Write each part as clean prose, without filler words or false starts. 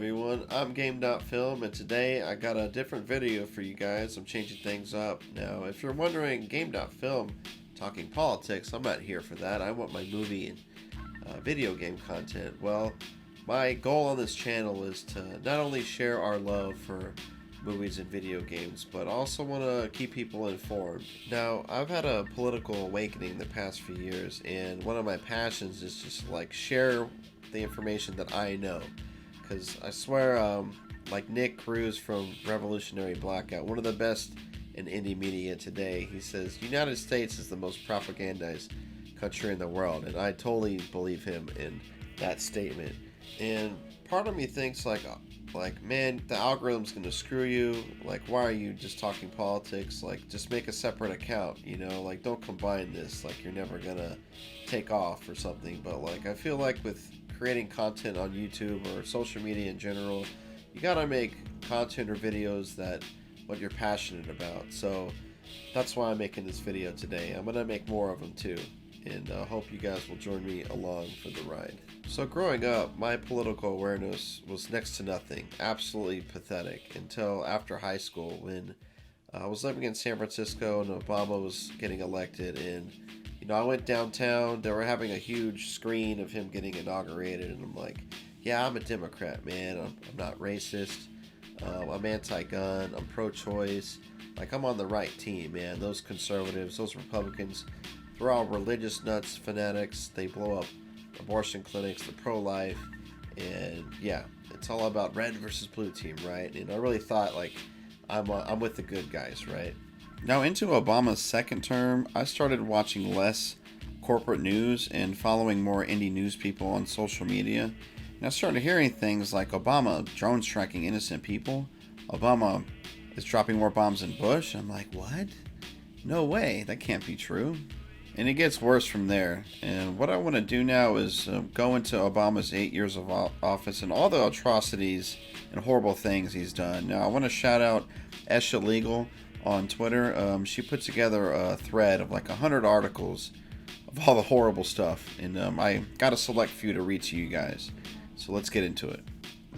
everyone? I'm Game.Film, and today I got a different video for you guys. I'm changing things up. Now, if you're wondering, Game.Film talking politics, I'm not here for that. I want my movie and video game content. Well, my goal on this channel is to not only share our love for movies and video games, but also want to keep people informed. Now, I've had a political awakening the past few years, and one of my passions is just like share the information that I know. Because I swear, like Nick Cruz from Revolutionary Blackout, one of the best in indie media today, he says, United States is the most propagandized country in the world, and I totally believe him in that statement. And part of me thinks like man, the algorithm's gonna screw you. Like, why are you just talking politics? Like, just make a separate account, you know? Like, don't combine this. Like, you're never gonna take off or something. But like, I feel like with creating content on YouTube or social media in general, you gotta make content or videos that what you're passionate about. So that's why I'm making this video today. I'm gonna make more of them too, and hope you guys will join me along for the ride. So growing up, my political awareness was next to nothing, absolutely pathetic, until after high school when I was living in San Francisco and Obama was getting elected, and I went downtown. They were having a huge screen of him getting inaugurated, and I'm like, yeah, I'm a Democrat, man. I'm not racist. I'm anti-gun. I'm pro-choice. Like, I'm on the right team, man. Those conservatives, those Republicans, they're all religious nuts, fanatics. They blow up abortion clinics, they're pro-life, and yeah, it's all about red versus blue team, right? And I really thought, like, I'm with the good guys, right? Now, into Obama's second term, I started watching less corporate news and following more indie news people on social media. And I started hearing things like Obama drone striking innocent people. Obama is dropping more bombs than Bush. I'm like, what? No way, that can't be true. And it gets worse from there. And what I want to do now is go into Obama's 8 years of office and all the atrocities and horrible things he's done. Now, I want to shout out Esha Legal on Twitter. She put together a thread of like 100 articles of all the horrible stuff. And I got a select few to read to you guys. So let's get into it.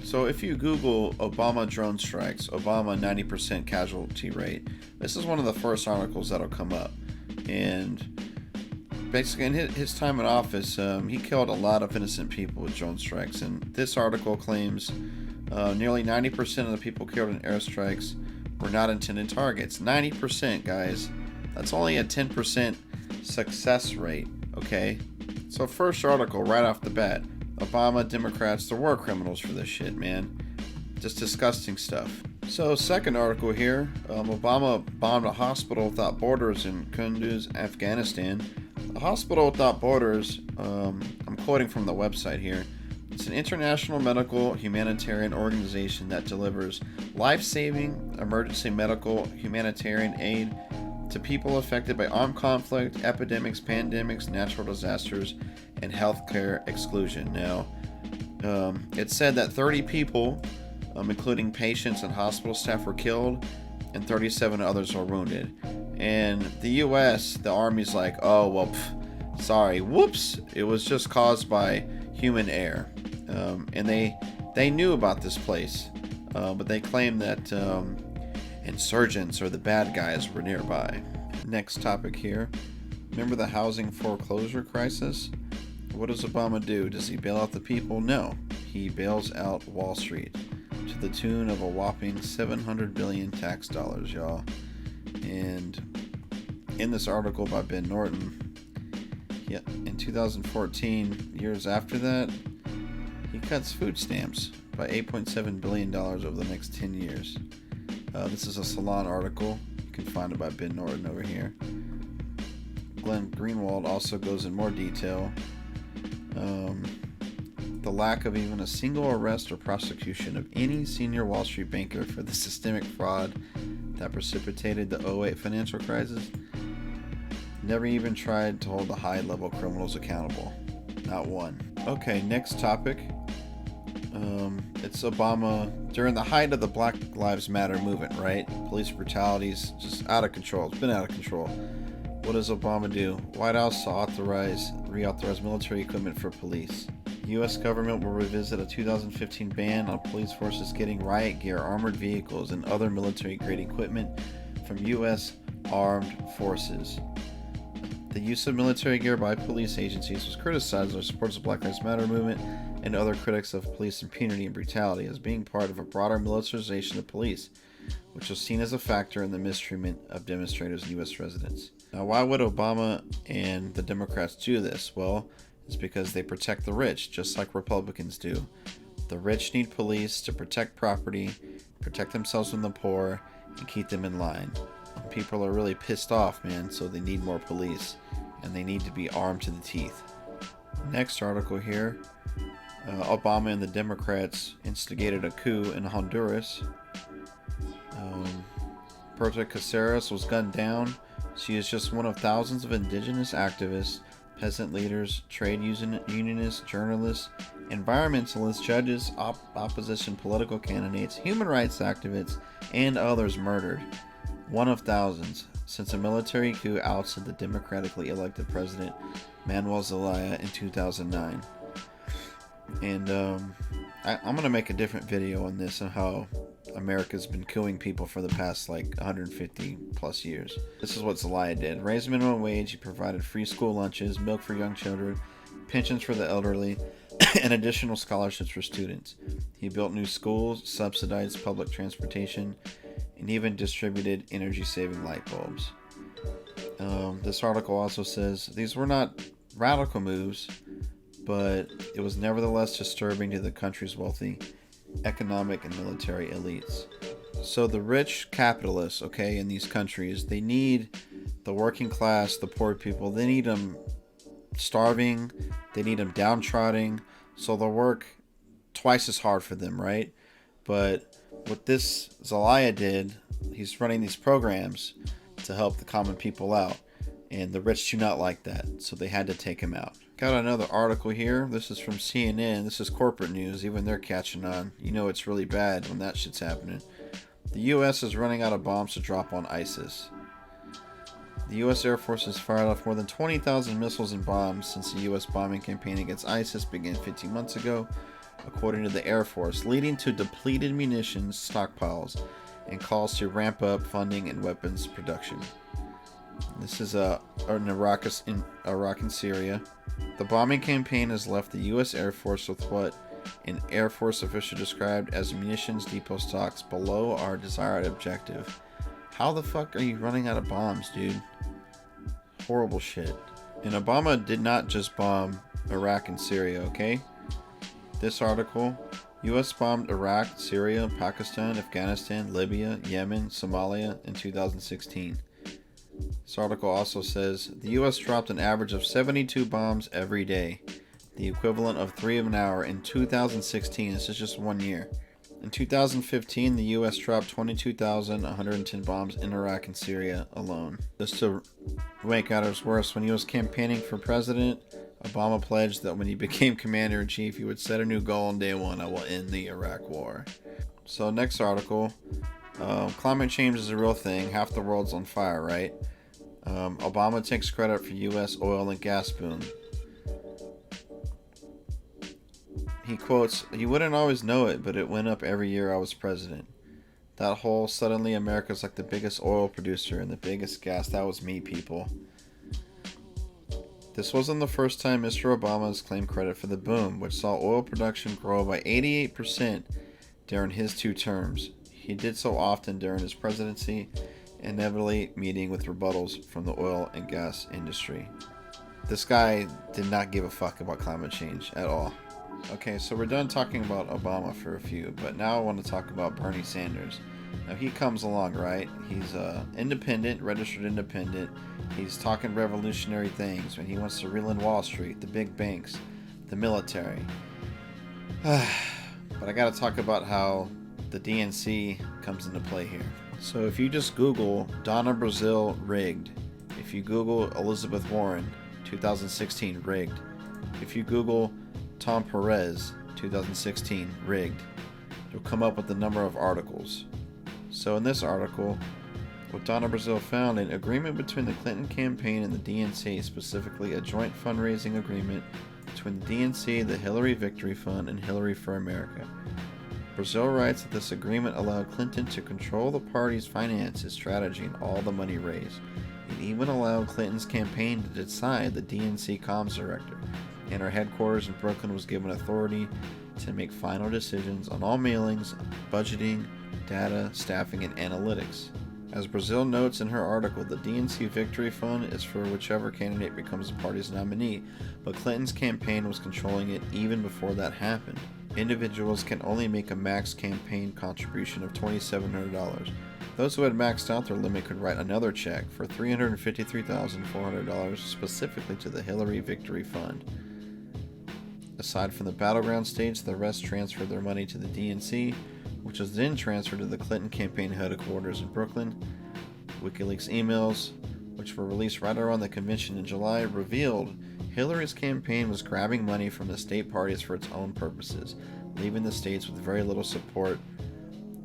So if you Google Obama drone strikes, Obama 90% casualty rate, this is one of the first articles that'll come up. And basically, in his time in office, he killed a lot of innocent people with drone strikes. And this article claims nearly 90% of the people killed in airstrikes were not intended targets. 90%, guys. That's only a 10% success rate, okay? So first article, right off the bat, Obama, Democrats, they're war criminals for this shit, man. Just disgusting stuff. So second article here, Obama bombed a hospital without borders in Kunduz, Afghanistan. The Hospital Without Borders, I'm quoting from the website here, it's an international medical humanitarian organization that delivers life-saving emergency medical humanitarian aid to people affected by armed conflict, epidemics, pandemics, natural disasters, and healthcare exclusion. Now, it said that 30 people, including patients and hospital staff, were killed, and 37 others were wounded. And the U.S., the Army's like, oh, well, sorry, whoops, it was just caused by human error. And they knew about this place, but they claim that insurgents or the bad guys were nearby. Next topic here. Remember the housing foreclosure crisis? What does Obama do? Does he bail out the people? No. He bails out Wall Street to the tune of a whopping 700 billion tax dollars, y'all. And in this article by Ben Norton, in 2014, years after that, he cuts food stamps by $8.7 billion over the next 10 years. This is a Salon article. You can find it by Ben Norton over here. Glenn Greenwald also goes in more detail. The lack of even a single arrest or prosecution of any senior Wall Street banker for the systemic fraud that precipitated the '08 financial crisis. Never even tried to hold the high-level criminals accountable. Not one. Okay, next topic. It's Obama during the height of the Black Lives Matter movement, right? Police brutality's just out of control. It's been out of control. What does Obama do? White House reauthorize military equipment for police. The U.S. government will revisit a 2015 ban on police forces getting riot gear, armored vehicles, and other military-grade equipment from U.S. armed forces. The use of military gear by police agencies was criticized by supporters of the Black Lives Matter movement and other critics of police impunity and brutality as being part of a broader militarization of police, which was seen as a factor in the mistreatment of demonstrators and U.S. residents. Now, why would Obama and the Democrats do this? Well, it's because they protect the rich, just like Republicans do. The rich need police to protect property, protect themselves from the poor, and keep them in line. People are really pissed off, man, so they need more police, and they need to be armed to the teeth. Next article here. Obama and the Democrats instigated a coup in Honduras. Berta Caceres was gunned down. She is just one of thousands of indigenous activists, peasant leaders, trade unionists, journalists, environmentalists, judges, opposition political candidates, human rights activists, and others murdered. One of thousands, since a military coup ousted the democratically elected president Manuel Zelaya in 2009. And I'm going to make a different video on this and how America's been killing people for the past 150 plus years. This is what Zelaya did. Raised minimum wage, he provided free school lunches, milk for young children, pensions for the elderly, and additional scholarships for students. He built new schools, subsidized public transportation, and even distributed energy-saving light bulbs. This article also says these were not radical moves, but it was nevertheless disturbing to the country's wealthy economic and military elites. So the rich capitalists, in these countries, they need the working class, the poor people, they need them starving, they need them downtrodden, so they'll work twice as hard for them, right? But what this Zelaya did, he's running these programs to help the common people out, and the rich do not like that, so they had to take him out. Got another article here. This is from CNN. This is corporate news. Even they're catching on. You know it's really bad when that shit's happening. The U.S. is running out of bombs to drop on ISIS. The U.S. Air Force has fired off more than 20,000 missiles and bombs since the U.S. bombing campaign against ISIS began 15 months ago, according to the Air Force, leading to depleted munitions stockpiles and calls to ramp up funding and weapons production. This is in Iraq and Syria. The bombing campaign has left the U.S. Air Force with what an Air Force official described as munitions depot stocks below our desired objective. How the fuck are you running out of bombs, dude? Horrible shit. And Obama did not just bomb Iraq and Syria, okay? This article, U.S. bombed Iraq, Syria, Pakistan, Afghanistan, Libya, Yemen, Somalia in 2016. This article also says the U.S. dropped an average of 72 bombs every day, the equivalent of 3 an hour in 2016. This is just 1 year. In 2015, the U.S. dropped 22,110 bombs in Iraq and Syria alone. Just to make matters worse, when he was campaigning for president, Obama pledged that when he became commander-in-chief, he would set a new goal on day one: I will end the Iraq War. So next article, climate change is a real thing. Half the world's on fire, right? Obama takes credit for U.S. oil and gas boom. He quotes, "You wouldn't always know it, but it went up every year I was president. That whole suddenly America's like the biggest oil producer and the biggest gas. That was me, people." This wasn't the first time Mr. Obama has claimed credit for the boom, which saw oil production grow by 88% during his 2 terms. He did so often during his presidency, inevitably meeting with rebuttals from the oil and gas industry. This guy did not give a fuck about climate change at all. Okay, so we're done talking about Obama for a few, but now I want to talk about Bernie Sanders. Now he comes along, right? He's independent, registered independent. He's talking revolutionary things when he wants to reel in Wall Street, the big banks, the military. But I got to talk about how the DNC comes into play here. So if you just Google Donna Brazile rigged, if you Google Elizabeth Warren 2016 rigged, if you Google Tom Perez 2016 rigged, you'll come up with a number of articles. So in this article, what Donna Brazile found, an agreement between the Clinton campaign and the DNC, specifically a joint fundraising agreement between the DNC, the Hillary Victory Fund, and Hillary for America. Brazil writes that this agreement allowed Clinton to control the party's finances, strategy, and all the money raised. It even allowed Clinton's campaign to decide the DNC comms director, and her headquarters in Brooklyn was given authority to make final decisions on all mailings, budgeting, data, staffing, and analytics. As Brazil notes in her article, the DNC Victory Fund is for whichever candidate becomes the party's nominee, but Clinton's campaign was controlling it even before that happened. Individuals can only make a max campaign contribution of $2,700. Those who had maxed out their limit could write another check for $353,400 specifically to the Hillary Victory Fund. Aside from the battleground states, the rest transferred their money to the DNC, which was then transferred to the Clinton campaign headquarters in Brooklyn. WikiLeaks emails, which were released right around the convention in July, revealed Hillary's campaign was grabbing money from the state parties for its own purposes, leaving the states with very little support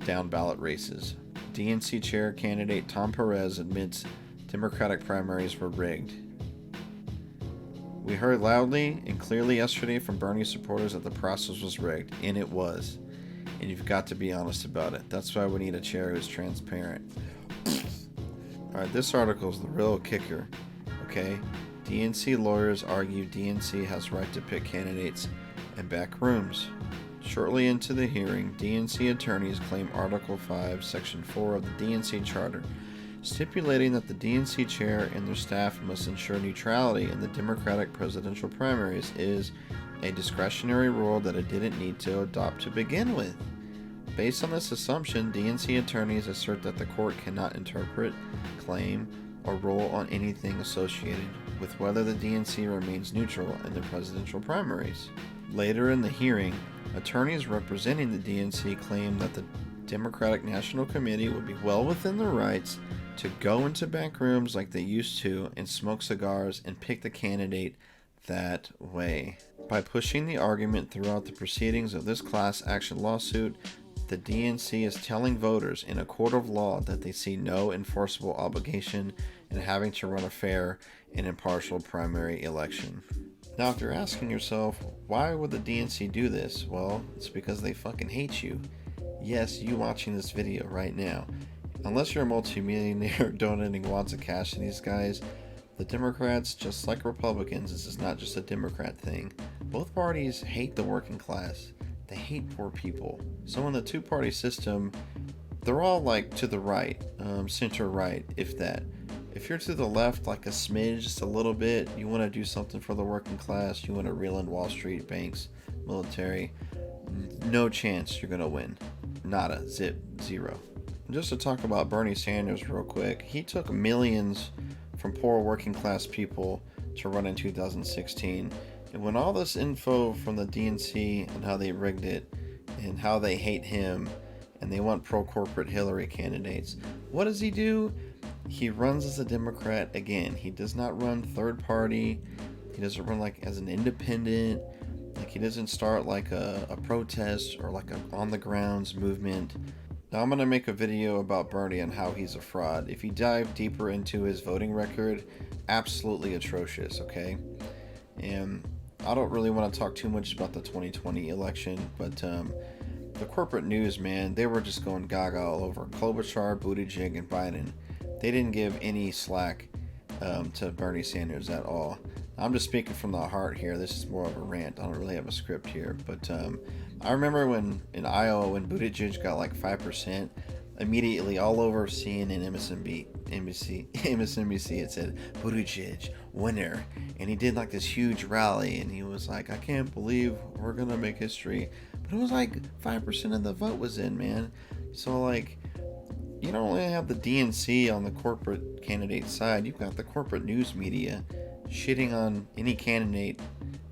down ballot races. DNC chair candidate Tom Perez admits Democratic primaries were rigged. We heard loudly and clearly yesterday from Bernie supporters that the process was rigged, and it was. And you've got to be honest about it. That's why we need a chair who's transparent. Alright, this article is the real kicker. Okay? DNC lawyers argue DNC has right to pick candidates in back rooms. Shortly into the hearing, DNC attorneys claim Article 5, Section 4 of the DNC Charter, stipulating that the DNC chair and their staff must ensure neutrality in the Democratic presidential primaries, is a discretionary rule that it didn't need to adopt to begin with. Based on this assumption, DNC attorneys assert that the court cannot interpret, claim, or rule on anything associated with whether the DNC remains neutral in the presidential primaries. Later in the hearing, attorneys representing the DNC claimed that the Democratic National Committee would be well within their rights to go into back rooms like they used to and smoke cigars and pick the candidate that way. By pushing the argument throughout the proceedings of this class action lawsuit, the DNC is telling voters in a court of law that they see no enforceable obligation in having to run a fair and impartial primary election. Now, if you're asking yourself, why would the DNC do this? Well, it's because they fucking hate you. Yes, you watching this video right now. Unless you're a multimillionaire donating lots of cash to these guys, the Democrats, just like Republicans, this is not just a Democrat thing. Both parties hate the working class. They hate poor people. So in the two-party system, they're all like to the right, center right, if that. If you're to the left like a smidge, just a little bit, you want to do something for the working class, you want to reel in Wall Street, banks, military, no chance you're going to win. Nada, zip, zero. Just to talk about Bernie Sanders real quick, he took millions from poor working class people to run in 2016. And when all this info from the DNC and how they rigged it and how they hate him and they want pro-corporate Hillary candidates, what does he do? He runs as a Democrat again. He does not run third party. He doesn't run like as an independent. Like he doesn't start like a protest or like a on the grounds movement. Now I'm going to make a video about Bernie and how he's a fraud. If you dive deeper into his voting record, absolutely atrocious, okay? And I don't really want to talk too much about the 2020 election, but the corporate news, man, they were just going gaga all over Klobuchar, Buttigieg, and Biden. They didn't give any slack to Bernie Sanders at all. I'm just speaking from the heart here. This is more of a rant. I don't really have a script here, but I remember when in Iowa when Buttigieg got like 5%, immediately all over CNN, MSNBC, it said Buttigieg winner, and he did like this huge rally, and he was like, I can't believe we're gonna make history, but it was like 5% of the vote was in, man. So like, you don't only have the DNC on the corporate candidate side, you've got the corporate news media shitting on any candidate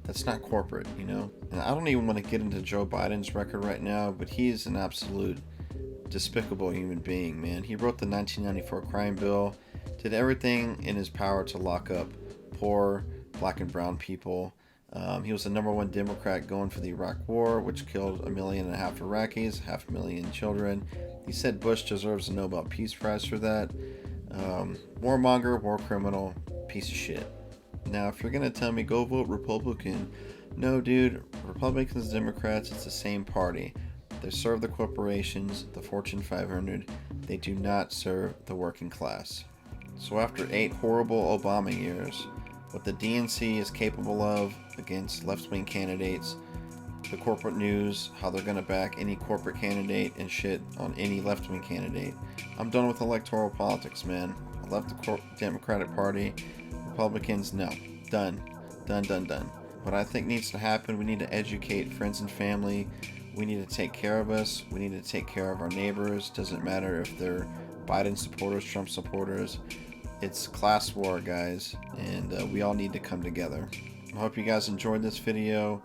that's not corporate, you know. And I don't even want to get into Joe Biden's record right now, but he's an absolute despicable human being, man. He wrote the 1994 crime bill, did everything in his power to lock up poor black and brown people. He was the #1 Democrat going for the Iraq War, which killed 1.5 million Iraqis, 500,000 children. He said Bush deserves a Nobel Peace Prize for that. Warmonger, war criminal, piece of shit. Now, if you're going to tell me go vote Republican, No, dude, Republicans, Democrats, it's the same party. They serve the corporations, the Fortune 500. They do not serve the working class. So after 8 horrible Obama years, what the DNC is capable of against left-wing candidates, the corporate news, how they're going to back any corporate candidate and shit on any left-wing candidate. I'm done with electoral politics, man. I left the Democratic Party. Republicans, no. Done. Done, done, done. What I think needs to happen, we need to educate friends and family. We need to take care of us. We need to take care of our neighbors. Doesn't matter if they're Biden supporters, Trump supporters. It's class war, guys, and we all need to come together. I hope you guys enjoyed this video.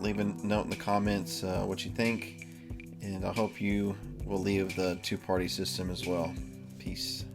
Leave a note in the comments what you think, and I hope you will leave the two-party system as well. Peace.